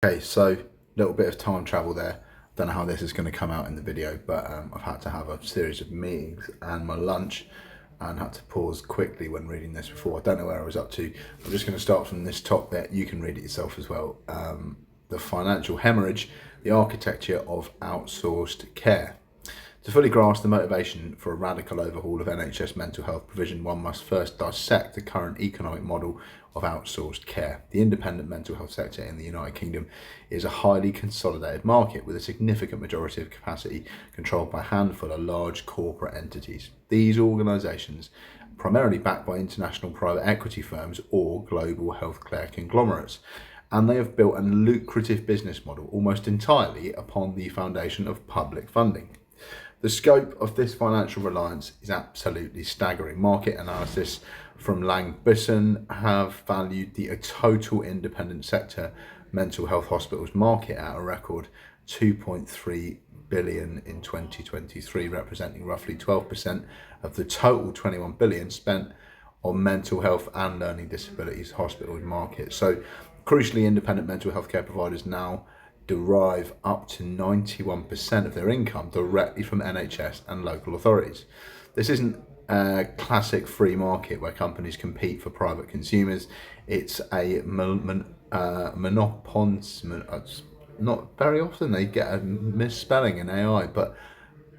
Okay, so a little bit of time travel there. Don't know how this is going to come out in the video, but I've had to have a series of meetings and my lunch and had to pause quickly when reading this before. I don't know where I was up to. I'm just going to start from this top bit. You can read it yourself as well. The financial hemorrhage, the architecture of outsourced care. To fully grasp the motivation for a radical overhaul of NHS mental health provision, one must first dissect the current economic model of outsourced care. The independent mental health sector in the United Kingdom is a highly consolidated market with a significant majority of capacity controlled by a handful of large corporate entities. These organisations are primarily backed by international private equity firms or global healthcare conglomerates, and they have built a lucrative business model almost entirely upon the foundation of public funding. The scope of this financial reliance is absolutely staggering. Market analysis from Lang have valued the total independent sector mental health hospitals market at a record 2.3 billion in 2023, representing roughly 12% of the total 21 billion spent on mental health and learning disabilities hospital market. So crucially, independent mental health care providers now derive up to 91% of their income directly from NHS and local authorities. This isn't a classic free market where companies compete for private consumers. It's a monopoly. Not very often they get a misspelling in AI, but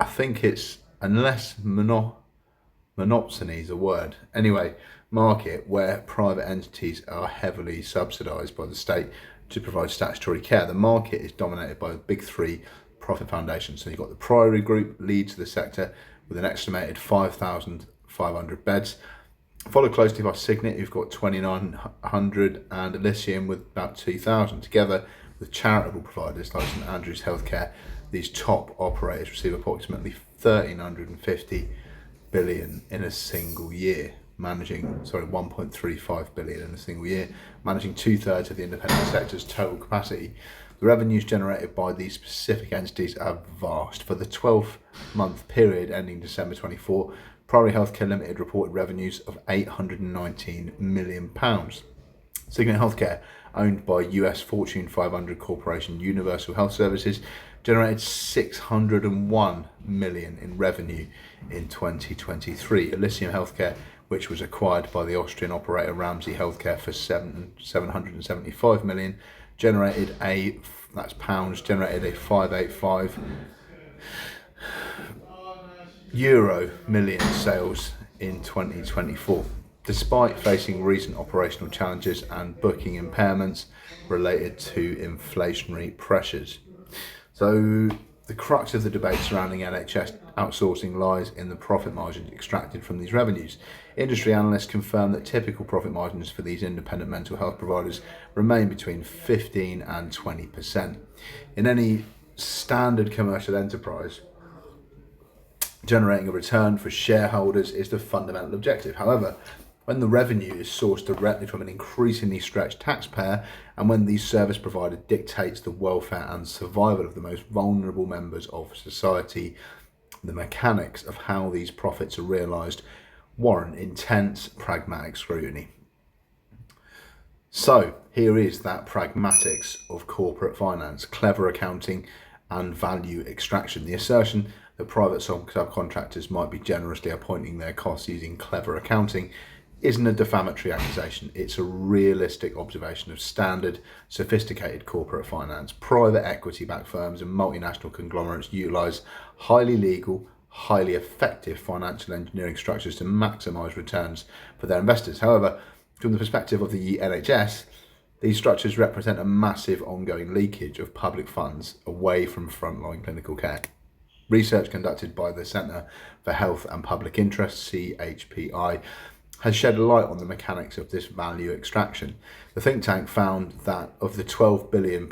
I think it's, unless monopsony is a word. Anyway, market where private entities are heavily subsidised by the state to provide statutory care. The market is dominated by the big three profit foundations. So you've got the Priory Group leads the sector with an estimated 5,500 beds, followed closely by Signet, who've got 2,900, and Elysium with about 2,000. Together with charitable providers like St Andrews Healthcare, these top operators receive approximately 1,350 billion in a single year. 1.35 billion in a single year, managing 2/3 of the independent sector's total capacity. The revenues generated by these specific entities are vast. For the 12-month period ending December 24, Priory Healthcare Limited reported revenues of £819 million. Signet Healthcare, owned by US Fortune 500 corporation Universal Health Services, generated 601 million in revenue in 2023. Elysium Healthcare, which was acquired by the Austrian operator Ramsay Healthcare for 775 million, generated a 585 million sales in 2024. Despite facing recent operational challenges and booking impairments related to inflationary pressures. So the crux of the debate surrounding NHS outsourcing lies in the profit margins extracted from these revenues. Industry analysts confirm that typical profit margins for these independent mental health providers remain between 15 and 20%. In any standard commercial enterprise, generating a return for shareholders is the fundamental objective. However, when the revenue is sourced directly from an increasingly stretched taxpayer, and when the service provider dictates the welfare and survival of the most vulnerable members of society, the mechanics of how these profits are realised warrant intense pragmatic scrutiny. So here is that pragmatics of corporate finance, clever accounting and value extraction. The assertion that private subcontractors might be generously appointing their costs using clever accounting isn't a defamatory accusation. It's a realistic observation of standard, sophisticated corporate finance. Private equity-backed firms and multinational conglomerates utilise highly legal, highly effective financial engineering structures to maximise returns for their investors. However, from the perspective of the NHS, these structures represent a massive ongoing leakage of public funds away from frontline clinical care. Research conducted by the Centre for Health and Public Interest, CHPI, has shed a light on the mechanics of this value extraction. The think tank found that of the £12 billion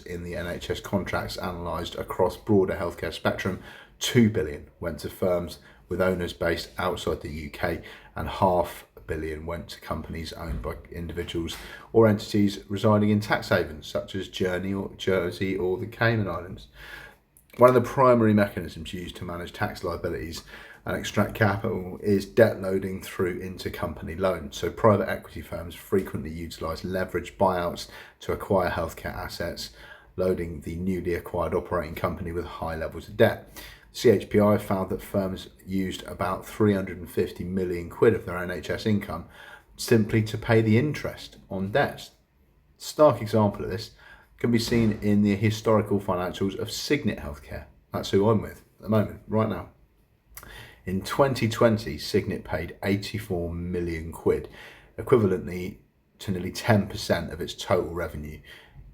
in the NHS contracts analysed across broader healthcare spectrum, £2 billion went to firms with owners based outside the UK, and £500 million went to companies owned by individuals or entities residing in tax havens such as Jersey or the Cayman Islands. One of the primary mechanisms used to manage tax liabilities and extract capital is debt loading through intercompany loans. So private equity firms frequently utilise leveraged buyouts to acquire healthcare assets, loading the newly acquired operating company with high levels of debt. CHPI found that firms used about 350 million quid of their NHS income simply to pay the interest on debts. Stark example of this can be seen in the historical financials of Signet Healthcare. That's who I'm with at the moment, right now. In 2020, Signet paid 84 million quid, equivalently to nearly 10% of its total revenue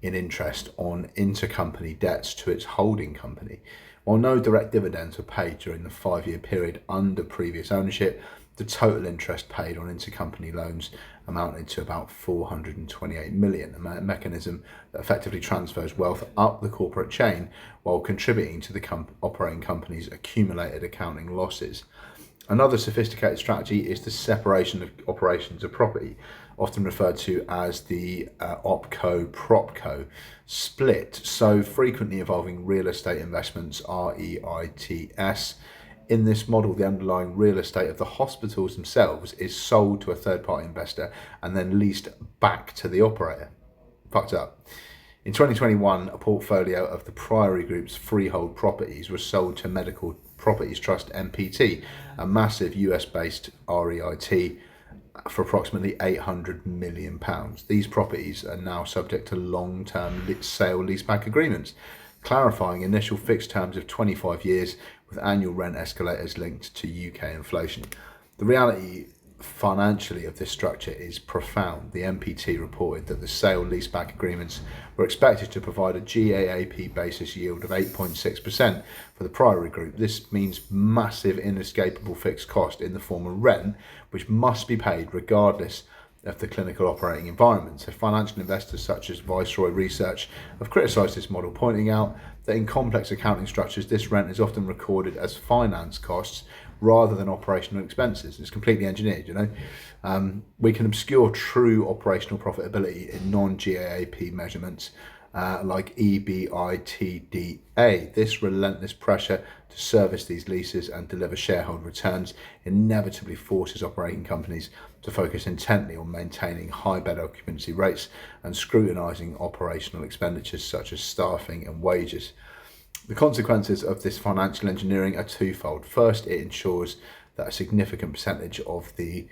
in interest on intercompany debts to its holding company. While no direct dividends were paid during the 5-year period under previous ownership, the total interest paid on intercompany loans amounted to about 428 million, a mechanism that effectively transfers wealth up the corporate chain while contributing to the operating company's accumulated accounting losses. Another sophisticated strategy is the separation of operations of property, often referred to as the OpCo-PropCo split, so frequently involving real estate investments, REITs. In this model, the underlying real estate of the hospitals themselves is sold to a third-party investor and then leased back to the operator. Fucked up. In 2021, a portfolio of the Priory Group's freehold properties was sold to Medical Properties Trust MPT, a massive US-based REIT, for approximately £800 million. These properties are now subject to long-term sale leaseback agreements, clarifying initial fixed terms of 25 years with annual rent escalators linked to UK inflation. The reality financially of this structure is profound. The MPT reported that the sale leaseback agreements were expected to provide a GAAP basis yield of 8.6% for the Priory Group. This means massive inescapable fixed cost in the form of rent, which must be paid regardless of the clinical operating environment. So financial investors such as Viceroy Research have criticised this model, pointing out that in complex accounting structures, this rent is often recorded as finance costs rather than operational expenses. It's completely engineered, We can obscure true operational profitability in non-GAAP measurements like EBITDA. This relentless pressure to service these leases and deliver shareholder returns inevitably forces operating companies to focus intently on maintaining high bed occupancy rates and scrutinising operational expenditures such as staffing and wages. The consequences of this financial engineering are twofold. First, it ensures that a significant percentage of the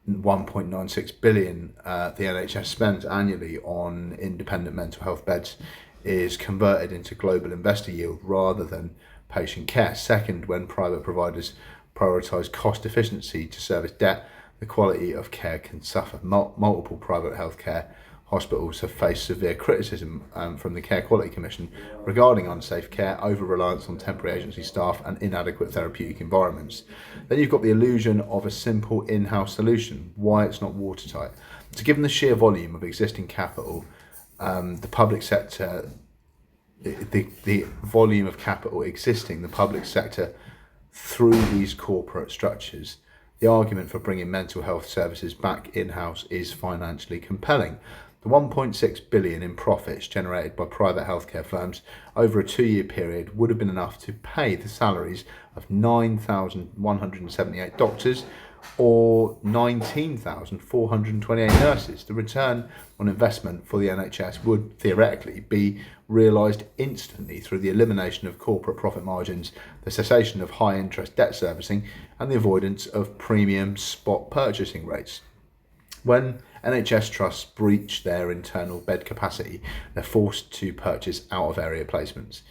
1.96 billion the NHS spends annually on independent mental health beds is converted into global investor yield rather than patient care. Second, when private providers prioritise cost efficiency to service debt, the quality of care can suffer. Multiple private healthcare hospitals have faced severe criticism from the Care Quality Commission regarding unsafe care, over-reliance on temporary agency staff and inadequate therapeutic environments. Then you've got the illusion of a simple in-house solution. Why it's not watertight? So given the sheer volume of existing capital, the public sector, the volume of capital existing, the public sector through these corporate structures, the argument for bringing mental health services back in-house is financially compelling. The 1.6 billion in profits generated by private healthcare firms over a 2-year period would have been enough to pay the salaries of 9,178 doctors or 19,428 nurses. The return on investment for the NHS would theoretically be realised instantly through the elimination of corporate profit margins, the cessation of high interest debt servicing, and the avoidance of premium spot purchasing rates. When NHS trusts breach their internal bed capacity, they're forced to purchase out-of-area placements.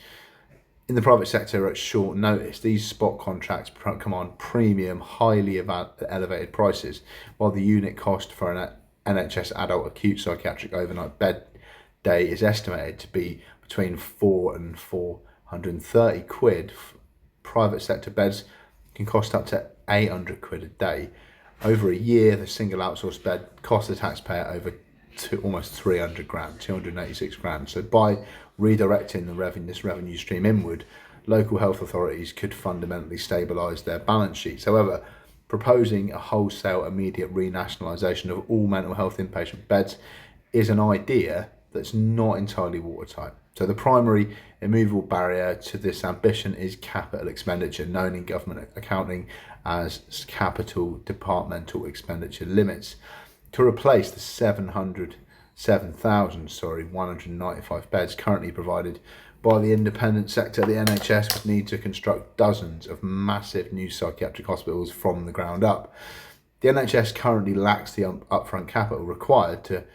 In the private sector, at short notice, these spot contracts command premium, highly elevated prices, while the unit cost for an NHS adult acute psychiatric overnight bed day is estimated to be between 4 and 430 quid. Private sector beds can cost up to 800 quid a day. Over a year, the single outsourced bed cost the taxpayer over almost 300 grand, 286 grand. So by redirecting this revenue stream inward, local health authorities could fundamentally stabilise their balance sheets. However, proposing a wholesale immediate renationalisation of all mental health inpatient beds is an idea, that's not entirely watertight. So the primary immovable barrier to this ambition is capital expenditure, known in government accounting as capital departmental expenditure limits. To replace the 195 beds currently provided by the independent sector, the NHS would need to construct dozens of massive new psychiatric hospitals from the ground up. The NHS currently lacks the upfront capital required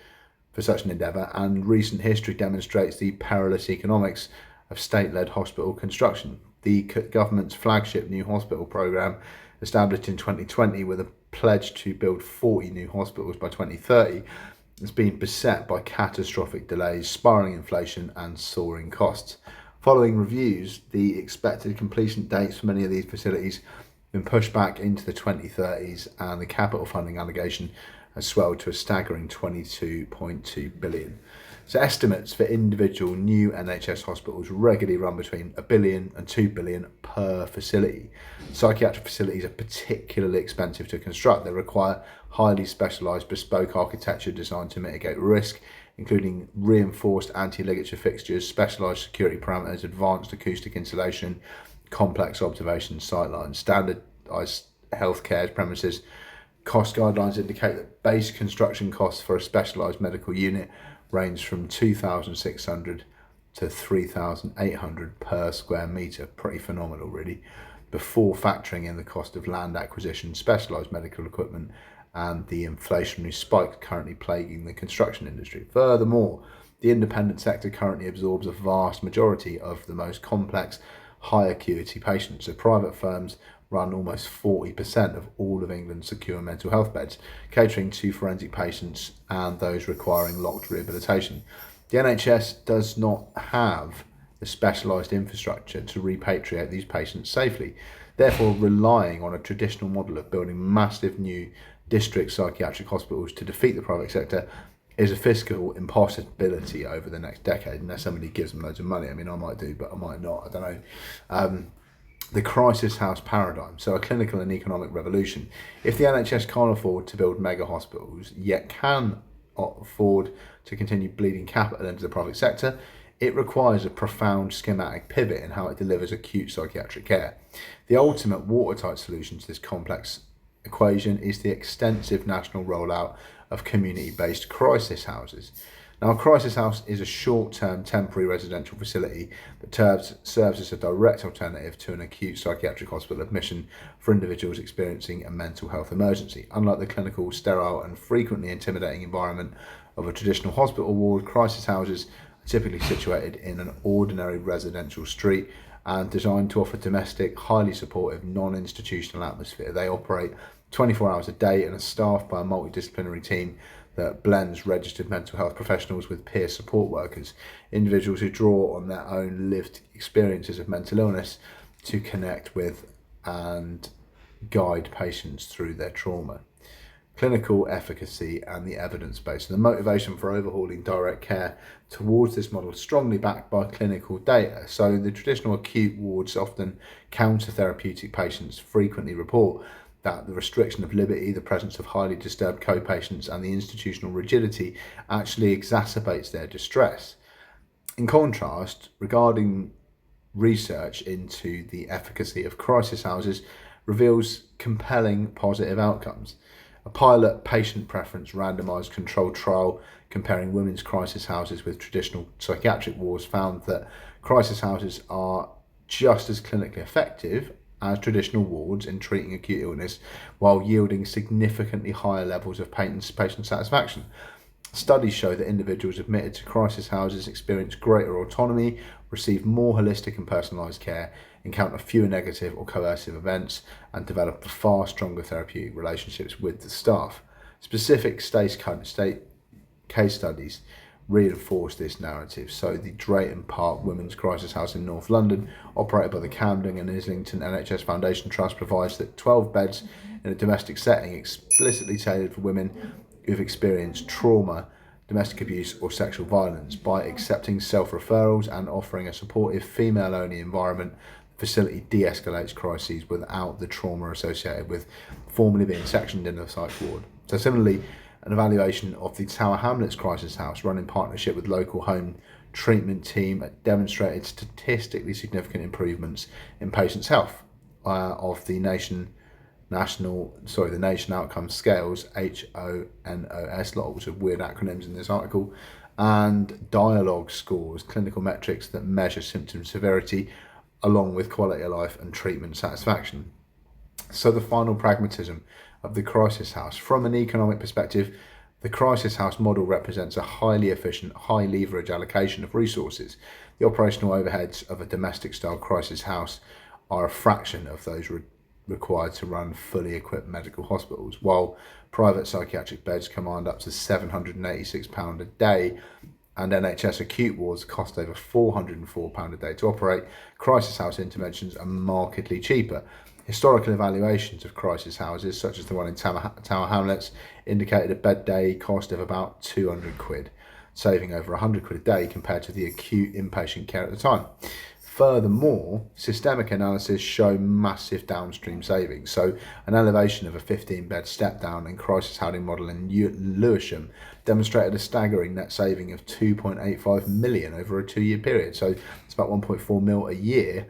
for such an endeavour, and recent history demonstrates the perilous economics of state-led hospital construction. The government's flagship new hospital programme, established in 2020 with a pledge to build 40 new hospitals by 2030, has been beset by catastrophic delays, spiralling inflation and soaring costs. Following reviews, the expected completion dates for many of these facilities have been pushed back into the 2030s, and the capital funding allocation has swelled to a staggering 22.2 billion. So estimates for individual new NHS hospitals regularly run between $1 billion and $2 billion per facility. Psychiatric facilities are particularly expensive to construct. They require highly specialised bespoke architecture designed to mitigate risk, including reinforced anti-ligature fixtures, specialised security parameters, advanced acoustic insulation, complex observation sightlines, standardised healthcare premises. Cost guidelines indicate that base construction costs for a specialised medical unit range from $2,600 to $3,800 per square metre. Pretty phenomenal, really, before factoring in the cost of land acquisition, specialised medical equipment, and the inflationary spike currently plaguing the construction industry. Furthermore, the independent sector currently absorbs a vast majority of the most complex, high acuity patients. So private firms run almost 40% of all of England's secure mental health beds, catering to forensic patients and those requiring locked rehabilitation. The NHS does not have the specialised infrastructure to repatriate these patients safely, therefore relying on a traditional model of building massive new district psychiatric hospitals to defeat the private sector is a fiscal impossibility over the next decade, unless somebody gives them loads of money. I mean, I might do, but I might not, I don't know. The crisis house paradigm, so a clinical and economic revolution. If the NHS can't afford to build mega hospitals, yet can afford to continue bleeding capital into the private sector, it requires a profound schematic pivot in how it delivers acute psychiatric care. The ultimate watertight solution to this complex equation is the extensive national rollout of community-based crisis houses. Now, a crisis house is a short-term temporary residential facility that serves as a direct alternative to an acute psychiatric hospital admission for individuals experiencing a mental health emergency. Unlike the clinical, sterile and frequently intimidating environment of a traditional hospital ward, crisis houses are typically situated in an ordinary residential street and designed to offer domestic, highly supportive, non-institutional atmosphere. They operate 24 hours a day and are staffed by a multidisciplinary team that blends registered mental health professionals with peer support workers, individuals who draw on their own lived experiences of mental illness to connect with and guide patients through their trauma. Clinical efficacy and the evidence base. The motivation for overhauling direct care towards this model is strongly backed by clinical data. So the traditional acute wards, often counter-therapeutic patients, frequently report that the restriction of liberty, the presence of highly disturbed co-patients, and the institutional rigidity actually exacerbates their distress. In contrast, regarding research into the efficacy of crisis houses reveals compelling positive outcomes. A pilot patient preference randomised controlled trial comparing women's crisis houses with traditional psychiatric wards found that crisis houses are just as clinically effective as traditional wards in treating acute illness, while yielding significantly higher levels of patient satisfaction. Studies show that individuals admitted to crisis houses experience greater autonomy, receive more holistic and personalised care, encounter fewer negative or coercive events, and develop far stronger therapeutic relationships with the staff. Specific state case studies reinforce this narrative. So the Drayton Park Women's Crisis House in North London, operated by the Camden and Islington NHS Foundation Trust, provides 12 beds in a domestic setting explicitly tailored for women who've experienced trauma, domestic abuse or sexual violence. By accepting self-referrals and offering a supportive female-only environment, the facility de-escalates crises without the trauma associated with formerly being sectioned in a psych ward. So similarly, an evaluation of the Tower Hamlets Crisis House, run in partnership with local home treatment team, demonstrated statistically significant improvements in patients' health of the nation outcome scales, HONOS, lots of weird acronyms in this article, and dialogue scores, clinical metrics that measure symptom severity along with quality of life and treatment satisfaction. So the final pragmatism of the crisis house. From an economic perspective, the crisis house model represents a highly efficient, high leverage allocation of resources. The operational overheads of a domestic style crisis house are a fraction of those required to run fully equipped medical hospitals, while private psychiatric beds command up to £786 a day and NHS acute wards cost over £404 a day to operate. Crisis house interventions are markedly cheaper. Historical evaluations of crisis houses, such as the one in Tower Hamlets, indicated a bed day cost of about £200, saving over £100 a day compared to the acute inpatient care at the time. Furthermore, systemic analysis show massive downstream savings. So an elevation of a 15-bed step-down and crisis housing model in Lewisham demonstrated a staggering net saving of 2.85 million over a 2-year period. So it's about 1.4 mil a year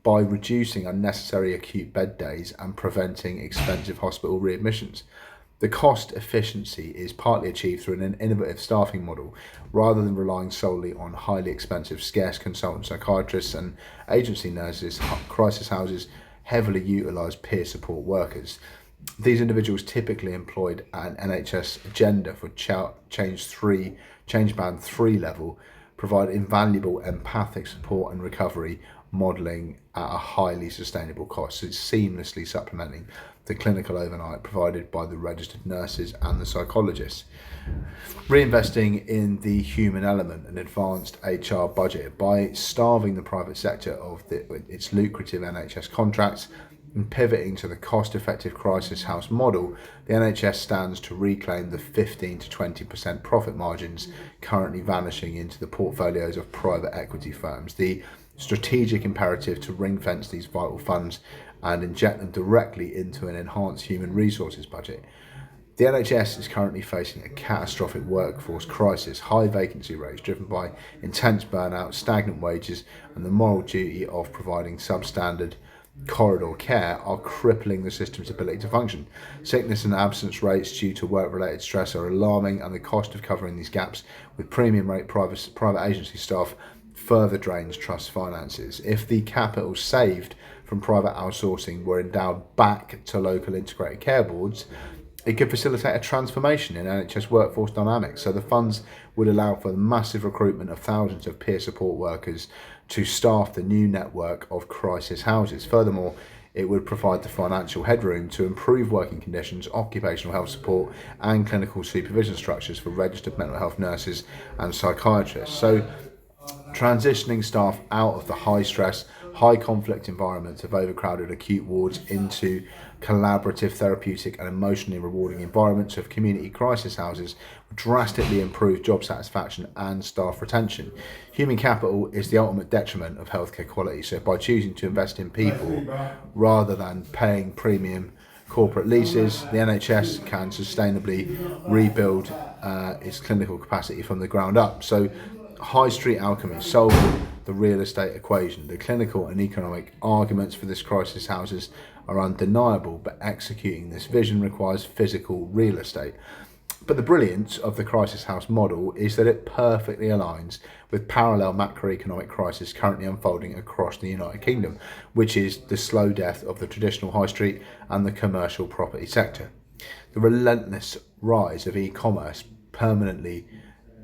by reducing unnecessary acute bed days and preventing expensive hospital readmissions. The cost efficiency is partly achieved through an innovative staffing model, rather than relying solely on highly expensive, scarce consultant psychiatrists and agency nurses. Crisis houses heavily utilise peer support workers. These individuals, typically employed at an NHS agenda for change band 3 level, provide invaluable empathic support and recovery modelling at a highly sustainable cost. So it's seamlessly supplementing the clinical overnight provided by the registered nurses and the psychologists. Reinvesting in the human element and advanced HR budget by starving the private sector of its lucrative NHS contracts and pivoting to the cost-effective crisis house model, the NHS stands to reclaim the 15 to 20% profit margins currently vanishing into the portfolios of private equity firms. The strategic imperative to ring-fence these vital funds and inject them directly into an enhanced human resources budget. The NHS is currently facing a catastrophic workforce crisis, high vacancy rates driven by intense burnout, stagnant wages, and the moral duty of providing substandard corridor care are crippling the system's ability to function. Sickness and absence rates due to work-related stress are alarming, and the cost of covering these gaps with premium rate private agency staff further drains trust finances. If the capital saved from private outsourcing were endowed back to local integrated care boards, it could facilitate a transformation in NHS workforce dynamics. So the funds would allow for the massive recruitment of thousands of peer support workers to staff the new network of crisis houses. Furthermore, it would provide the financial headroom to improve working conditions, occupational health support, and clinical supervision structures for registered mental health nurses and psychiatrists. So transitioning staff out of the high stress, high conflict environments of overcrowded acute wards into collaborative, therapeutic and emotionally rewarding environments of community crisis houses would drastically improve job satisfaction and staff retention. Human capital is the ultimate detriment of healthcare quality, so by choosing to invest in people rather than paying premium corporate leases, the NHS can sustainably rebuild its clinical capacity from the ground up. So high street alchemy, solving the real estate equation. The clinical and economic arguments for this crisis houses are undeniable, but executing this vision requires physical real estate. But the brilliance of the crisis house model is that it perfectly aligns with parallel macroeconomic crisis currently unfolding across the United Kingdom, which is the slow death of the traditional high street and the commercial property sector. The relentless rise of e-commerce, permanently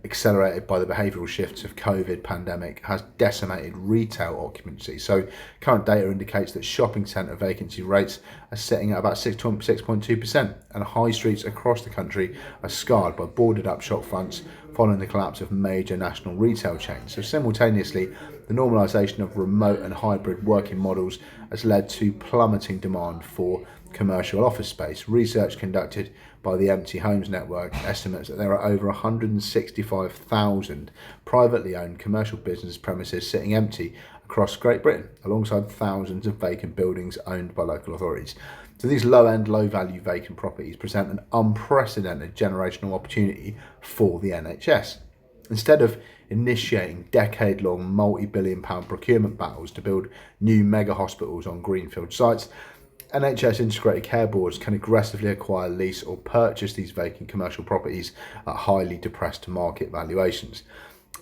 accelerated by the behavioural shifts of COVID pandemic, has decimated retail occupancy. So current data indicates that shopping centre vacancy rates are sitting at about 6.2%, and high streets across the country are scarred by boarded up shop fronts following the collapse of major national retail chains. So simultaneously, the normalisation of remote and hybrid working models has led to plummeting demand for commercial office space. Research conducted by the Empty Homes Network estimates that there are over 165,000 privately owned commercial business premises sitting empty across Great Britain, alongside thousands of vacant buildings owned by local authorities. So these low-end, low-value vacant properties present an unprecedented generational opportunity for the NHS. Instead of initiating decade-long multi-billion-pound procurement battles to build new mega hospitals on greenfield sites, NHS integrated care boards can aggressively acquire, lease or purchase these vacant commercial properties at highly depressed market valuations.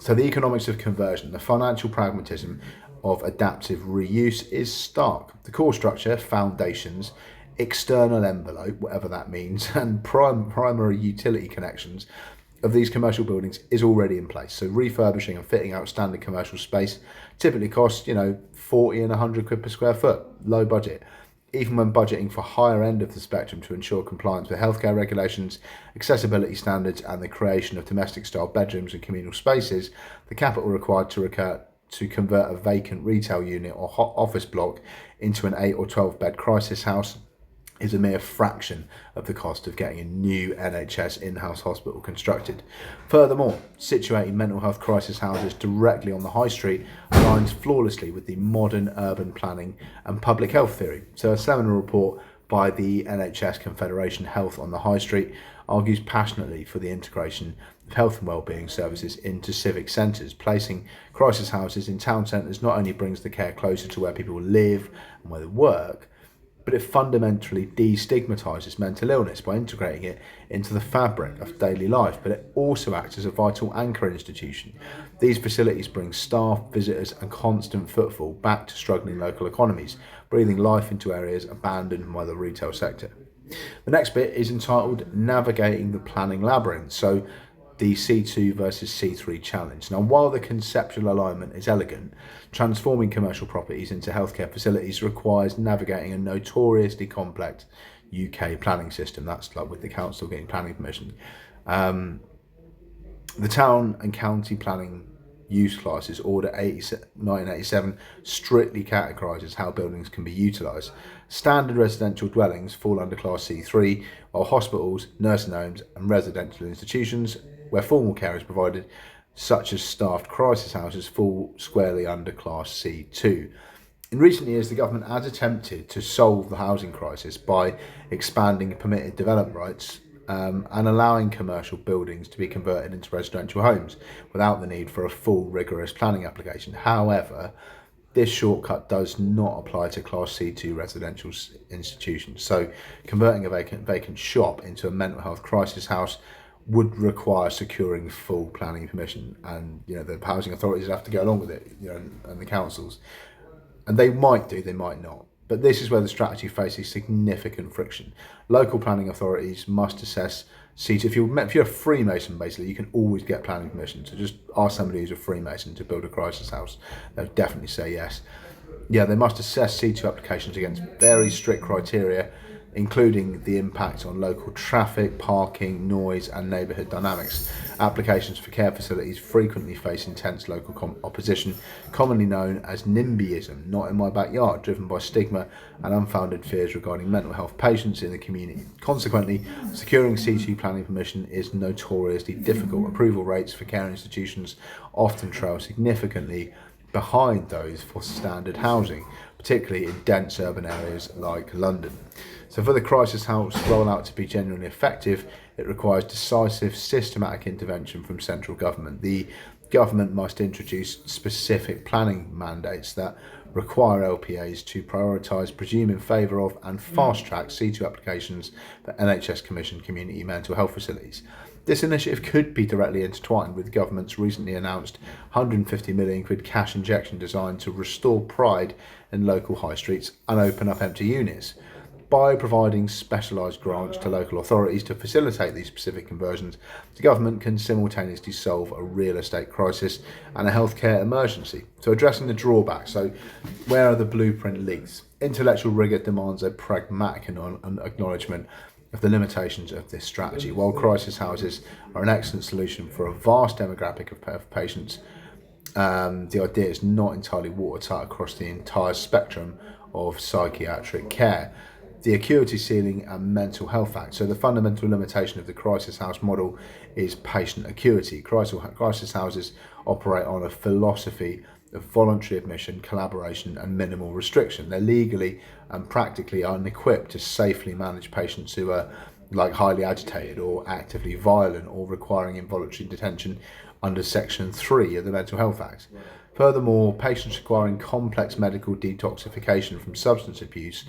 So the economics of conversion, the financial pragmatism of adaptive reuse is stark. The core structure, foundations, external envelope, whatever that means, and primary utility connections of these commercial buildings is already in place. So refurbishing and fitting out standard commercial space typically costs, 40 and 100 quid per square foot, low budget. Even when budgeting for higher end of the spectrum to ensure compliance with healthcare regulations, accessibility standards and the creation of domestic style bedrooms and communal spaces, the capital required to convert a vacant retail unit or office block into an 8 or 12 bed crisis house is a mere fraction of the cost of getting a new NHS in-house hospital constructed. Furthermore, situating mental health crisis houses directly on the high street aligns flawlessly with the modern urban planning and public health theory. So a seminal report by the NHS Confederation Health on the High Street argues passionately for the integration of health and wellbeing services into civic centres. Placing crisis houses in town centres not only brings the care closer to where people live and where they work, but it fundamentally destigmatises mental illness by integrating it into the fabric of daily life, but it also acts as a vital anchor institution. These facilities bring staff, visitors and constant footfall back to struggling local economies, breathing life into areas abandoned by the retail sector. The next bit is entitled Navigating the Planning Labyrinth, so the C2 versus C3 challenge. Now, while the conceptual alignment is elegant, transforming commercial properties into healthcare facilities requires navigating a notoriously complex UK planning system. That's like with the council getting planning permission. The Town and County Planning Use Classes Order 1987 strictly categorises how buildings can be utilised. Standard residential dwellings fall under Class C3, while hospitals, nursing homes and residential institutions where formal care is provided, such as staffed crisis houses, fall squarely under Class C2. In recent years, the government has attempted to solve the housing crisis by expanding permitted development rights and allowing commercial buildings to be converted into residential homes without the need for a full rigorous planning application. However, this shortcut does not apply to Class C2 residential institutions. So converting a vacant shop into a mental health crisis house would require securing full planning permission, and the housing authorities have to go along with it, and the councils. And they might do, they might not. But this is where the strategy faces significant friction. Local planning authorities must assess seats. If you're a Freemason, basically, you can always get planning permission. So just ask somebody who's a Freemason to build a crisis house. They'll definitely say yes. Yeah, they must assess C2 applications against very strict criteria, including the impact on local traffic, parking, noise and neighbourhood dynamics. Applications for care facilities frequently face intense local opposition, commonly known as NIMBYism, not in my backyard, driven by stigma and unfounded fears regarding mental health patients in the community. Consequently, securing C2 planning permission is notoriously difficult. Approval rates for care institutions often trail significantly behind those for standard housing, particularly in dense urban areas like London. So for the crisis house rollout to be genuinely effective, it requires decisive, systematic intervention from central government. The government must introduce specific planning mandates that require LPAs to prioritise, presume in favour of and fast-track C2 applications for NHS commissioned community mental health facilities. This initiative could be directly intertwined with the government's recently announced 150 million quid cash injection designed to restore pride in local high streets and open up empty units. By providing specialised grants to local authorities to facilitate these specific conversions, the government can simultaneously solve a real estate crisis and a healthcare emergency. So addressing the drawbacks, so where are the blueprint leaks? Intellectual rigour demands a pragmatic acknowledgement of the limitations of this strategy. While crisis houses are an excellent solution for a vast demographic of patients, the idea is not entirely watertight across the entire spectrum of psychiatric care. the acuity ceiling and mental health act. So the fundamental limitation of the crisis house model is patient acuity. Crisis houses operate on a philosophy of voluntary admission, collaboration and minimal restriction. They're legally and practically unequipped to safely manage patients who are like highly agitated or actively violent or requiring involuntary detention under Section 3 of the Mental Health Act. Furthermore, patients requiring complex medical detoxification from substance abuse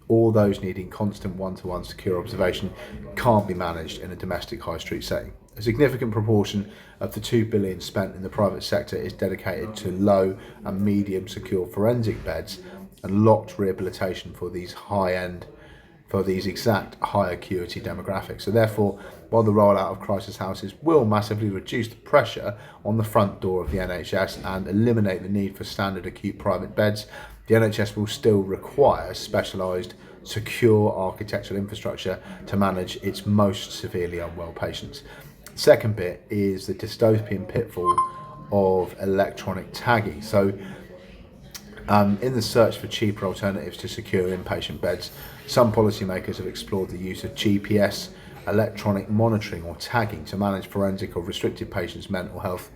or those needing constant one-to-one secure observation can't be managed in a domestic high street setting. A significant proportion of the $2 billion spent in the private sector is dedicated to low and medium secure forensic beds and locked rehabilitation for these exact high acuity demographics. So therefore, while the rollout of crisis houses will massively reduce the pressure on the front door of the NHS and eliminate the need for standard acute private beds, the NHS will still require specialised, secure architectural infrastructure to manage its most severely unwell patients. Second bit is the dystopian pitfall of electronic tagging. So in the search for cheaper alternatives to secure inpatient beds, some policymakers have explored the use of GPS, electronic monitoring or tagging to manage forensic or restricted patients' mental health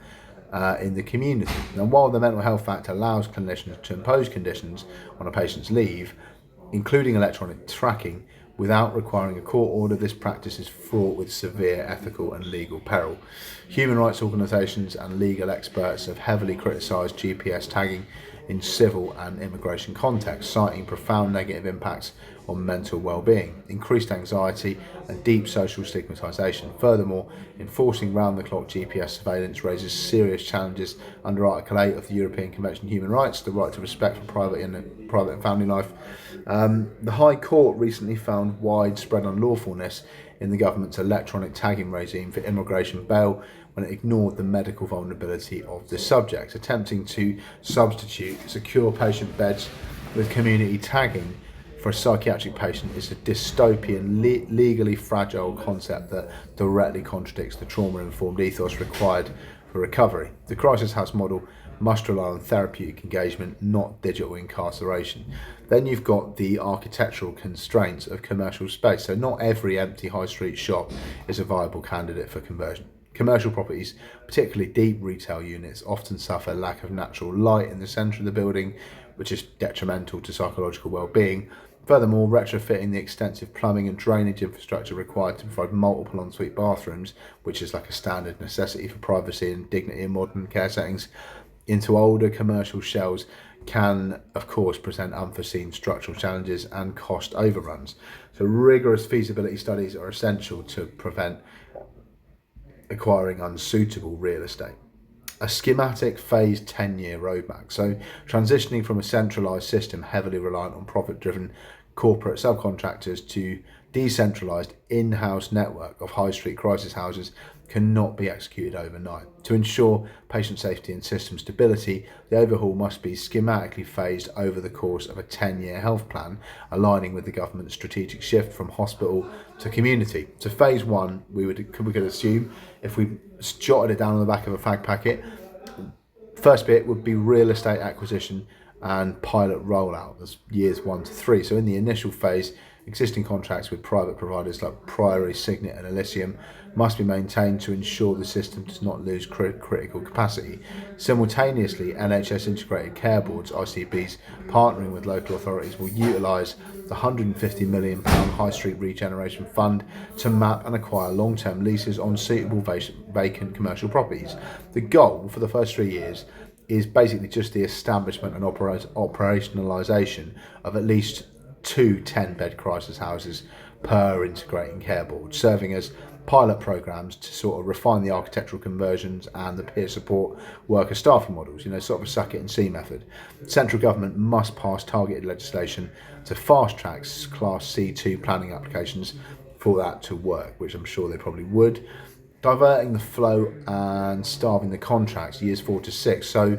in the community. Now, while the Mental Health Act allows clinicians to impose conditions on a patient's leave, including electronic tracking, without requiring a court order, this practice is fraught with severe ethical and legal peril. Human rights organisations and legal experts have heavily criticised GPS tagging in civil and immigration contexts, citing profound negative impacts on mental well-being, increased anxiety and deep social stigmatisation. Furthermore, enforcing round-the-clock GPS surveillance raises serious challenges under Article 8 of the European Convention on Human Rights, the right to respect for private and family life. The High Court recently found widespread unlawfulness in the government's electronic tagging regime for immigration bail when it ignored the medical vulnerability of the subject. Attempting to substitute secure patient beds with community tagging for a psychiatric patient is a dystopian, legally fragile concept that directly contradicts the trauma-informed ethos required for recovery. The crisis house model must rely on therapeutic engagement, not digital incarceration. Then you've got the architectural constraints of commercial space. So not every empty high street shop is a viable candidate for conversion. Commercial properties, particularly deep retail units, often suffer lack of natural light in the centre of the building, which is detrimental to psychological well-being. Furthermore, retrofitting the extensive plumbing and drainage infrastructure required to provide multiple ensuite bathrooms, which is like a standard necessity for privacy and dignity in modern care settings, into older commercial shells can, of course, present unforeseen structural challenges and cost overruns. So rigorous feasibility studies are essential to prevent acquiring unsuitable real estate. A schematic phased 10-year roadmap. So transitioning from a centralised system heavily reliant on profit-driven corporate subcontractors to decentralised in-house network of high street crisis houses cannot be executed overnight. To ensure patient safety and system stability, the overhaul must be schematically phased over the course of a 10-year health plan, aligning with the government's strategic shift from hospital to community. So phase one, we could assume, if we jotted it down on the back of a fag packet, first bit would be real estate acquisition and pilot rollout. That's years 1 to 3. So in the initial phase, existing contracts with private providers like Priory, Signet and Elysium must be maintained to ensure the system does not lose critical capacity. Simultaneously, NHS Integrated Care Boards, ICBs, partnering with local authorities will utilise the £150 million High Street Regeneration Fund to map and acquire long-term leases on suitable vacant commercial properties. The goal for the first 3 years is basically just the establishment and operationalisation of at least 2 10-bed crisis houses per integrating care board, serving as pilot programs to sort of refine the architectural conversions and the peer support worker staffing models, sort of a suck it and see method. Central government must pass targeted legislation to fast track Class C2 planning applications for that to work, which I'm sure they probably would. Diverting the flow and starving the contracts, years 4 to 6. So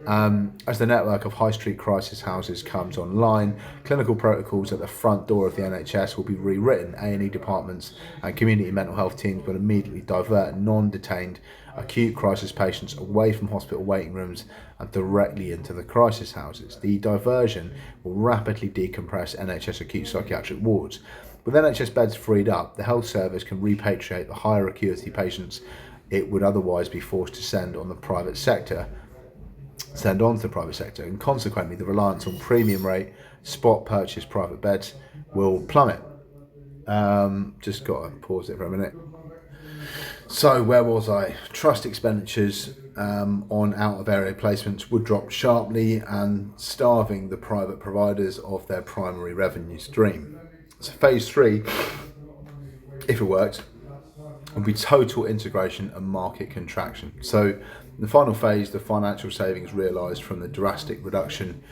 As the network of high street crisis houses comes online, clinical protocols at the front door of the NHS will be rewritten. A&E departments and community mental health teams will immediately divert non-detained acute crisis patients away from hospital waiting rooms and directly into the crisis houses. The diversion will rapidly decompress NHS acute psychiatric wards. With NHS beds freed up, the health service can repatriate the higher acuity patients it would otherwise be forced to send onto the private sector, and consequently the reliance on premium rate spot purchase private beds will plummet. Just got to pause it for a minute. So where was I? Trust expenditures on out-of-area placements would drop sharply, and starving the private providers of their primary revenue stream. So phase 3, if it works, will be total integration and market contraction. So in the final phase, the financial savings realised from the drastic reduction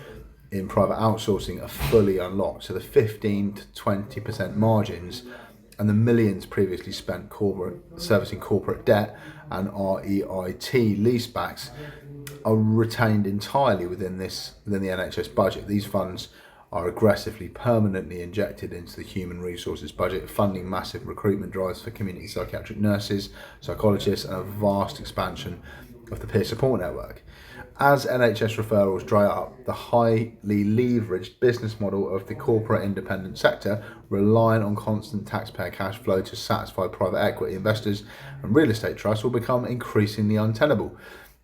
in private outsourcing are fully unlocked. So the 15 to 20% margins and the millions previously spent servicing corporate debt and REIT leasebacks are retained entirely within the NHS budget. These funds are aggressively permanently injected into the human resources budget, funding massive recruitment drives for community psychiatric nurses, psychologists, and a vast expansion of the peer support network. As NHS referrals dry up, the highly leveraged business model of the corporate independent sector, relying on constant taxpayer cash flow to satisfy private equity investors and real estate trusts, will become increasingly untenable.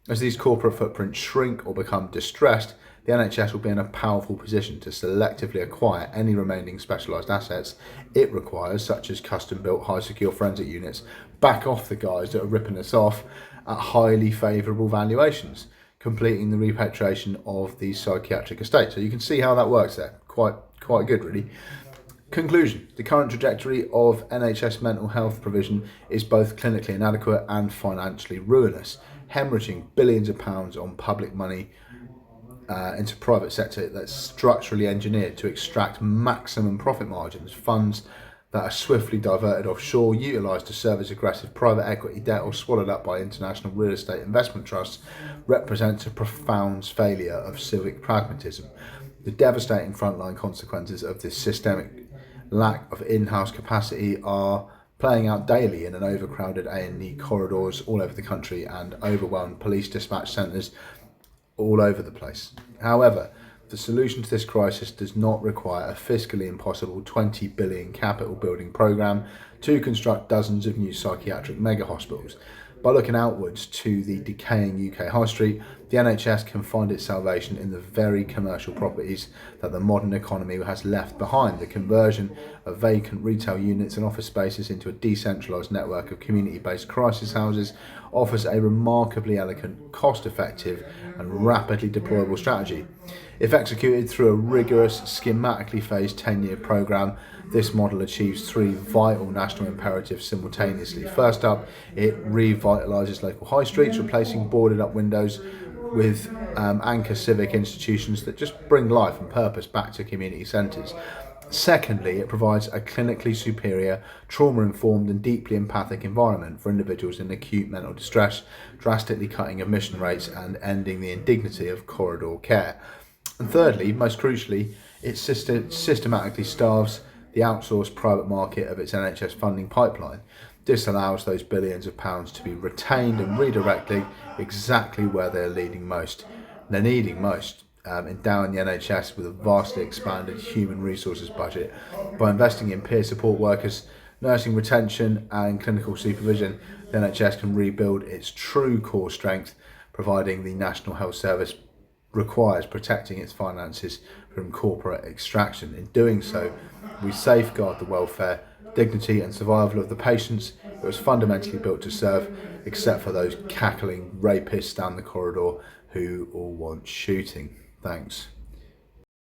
As these corporate footprints shrink or become distressed, the NHS will be in a powerful position to selectively acquire any remaining specialised assets it requires, such as custom-built high-secure forensic units, back off the guys that are ripping us off at highly favourable valuations, completing the repatriation of these psychiatric estates. So you can see how that works there. Quite good, really. Conclusion: the current trajectory of NHS mental health provision is both clinically inadequate and financially ruinous, hemorrhaging billions of pounds on public money into private sector that's structurally engineered to extract maximum profit margins. Funds that are swiftly diverted offshore, utilised to service aggressive private equity debt, or swallowed up by international real estate investment trusts, represents a profound failure of civic pragmatism. The devastating frontline consequences of this systemic lack of in-house capacity are playing out daily in an overcrowded A&E corridors all over the country and overwhelmed police dispatch centres all over the place. However, the solution to this crisis does not require a fiscally impossible 20 billion capital building programme to construct dozens of new psychiatric mega hospitals. By looking outwards to the decaying UK high street, the NHS can find its salvation in the very commercial properties that the modern economy has left behind. The conversion of vacant retail units and office spaces into a decentralised network of community-based crisis houses offers a remarkably elegant, cost-effective and rapidly deployable strategy. If executed through a rigorous, schematically phased 10-year programme, this model achieves 3 vital national imperatives simultaneously. First up, it revitalises local high streets, replacing boarded up windows with anchor civic institutions that just bring life and purpose back to community centres. Secondly, it provides a clinically superior, trauma-informed and deeply empathic environment for individuals in acute mental distress, drastically cutting admission rates and ending the indignity of corridor care. And thirdly, most crucially, it systematically starves the outsourced private market of its NHS funding pipeline. This allows those billions of pounds to be retained and redirected exactly where they're needing most, endowing the NHS with a vastly expanded human resources budget. By investing in peer support workers, nursing retention and clinical supervision, the NHS can rebuild its true core strength, providing the National Health Service requires protecting its finances from corporate extraction. In doing so, we safeguard the welfare, dignity and survival of the patients it was fundamentally built to serve, except for those cackling rapists down the corridor who all want shooting. Thanks.